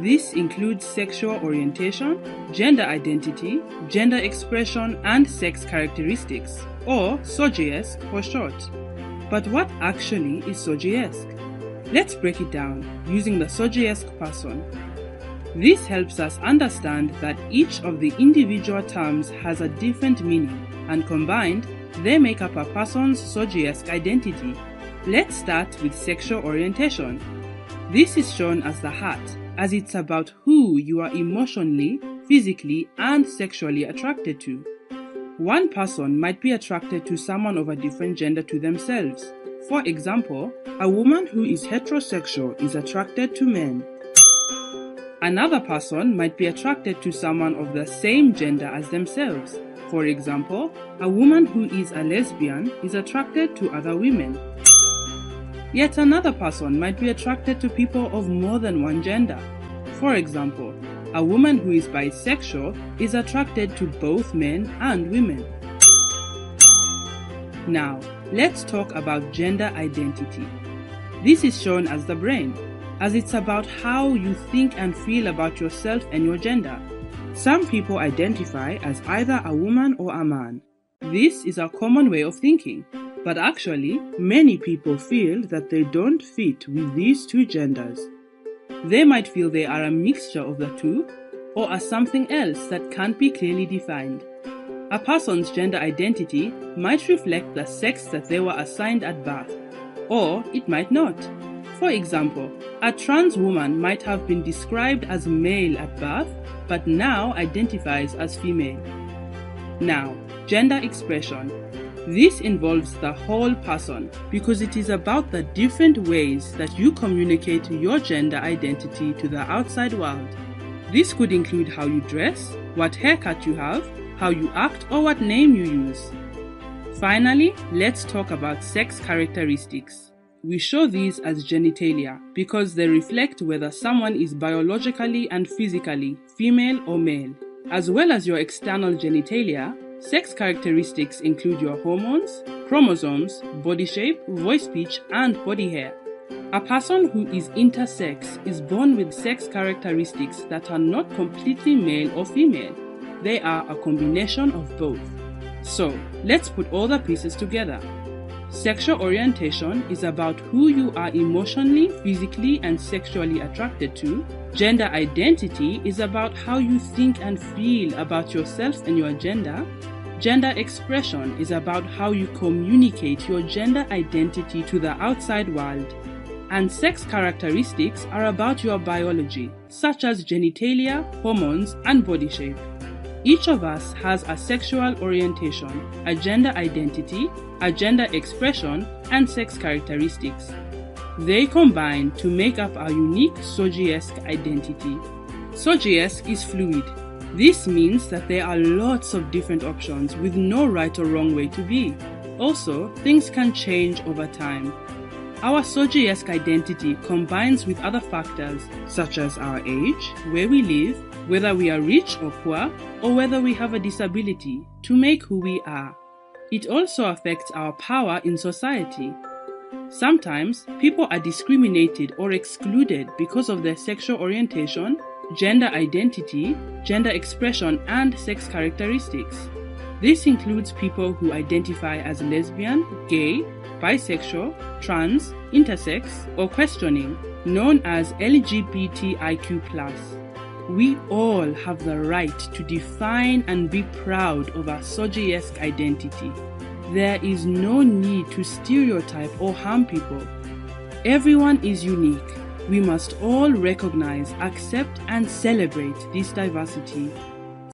This includes sexual orientation, gender identity, gender expression, and sex characteristics, or SOGIESC for short. But what actually is SOGIESC? Let's break it down using the SOGIESC person. This helps us understand that each of the individual terms has a different meaning, and combined, they make up a person's SOGIESC identity. Let's start with sexual orientation. This is shown as the heart, as it's about who you are emotionally, physically, and sexually attracted to. One person might be attracted to someone of a different gender to themselves. For example, a woman who is heterosexual is attracted to men. Another person might be attracted to someone of the same gender as themselves. For example, a woman who is a lesbian is attracted to other women. Yet another person might be attracted to people of more than one gender. For example, a woman who is bisexual is attracted to both men and women. Now, let's talk about gender identity. This is shown as the brain, as it's about how you think and feel about yourself and your gender. Some people identify as either a woman or a man. This is a common way of thinking, but actually, many people feel that they don't fit with these two genders. They might feel they are a mixture of the two, or are something else that can't be clearly defined. A person's gender identity might reflect the sex that they were assigned at birth, or it might not. For example, a trans woman might have been described as male at birth, but now identifies as female. Now, gender expression. This involves the whole person because it is about the different ways that you communicate your gender identity to the outside world. This could include how you dress, what haircut you have, how you act, or what name you use. Finally, let's talk about sex characteristics. We show these as genitalia because they reflect whether someone is biologically and physically female or male. As well as your external genitalia, sex characteristics include your hormones, chromosomes, body shape, voice pitch, and body hair. A person who is intersex is born with sex characteristics that are not completely male or female. They are a combination of both. So, let's put all the pieces together. Sexual orientation is about who you are emotionally, physically, and sexually attracted to. Gender identity is about how you think and feel about yourself and your gender. Gender expression is about how you communicate your gender identity to the outside world. And sex characteristics are about your biology, such as genitalia, hormones, and body shape. Each of us has a sexual orientation, a gender identity, a gender expression, and sex characteristics. They combine to make up our unique SOGIESC identity. SOGIESC is fluid. This means that there are lots of different options with no right or wrong way to be. Also, things can change over time. Our SOGIESC identity combines with other factors such as our age, where we live, whether we are rich or poor, or whether we have a disability, to make who we are. It also affects our power in society. Sometimes, people are discriminated or excluded because of their sexual orientation, gender identity, gender expression, and sex characteristics. This includes people who identify as lesbian, gay, bisexual, trans, intersex, or questioning, known as LGBTIQ+. We all have the right to define and be proud of our SOGIESC identity. There is no need to stereotype or harm people. Everyone is unique. We must all recognize, accept, and celebrate this diversity.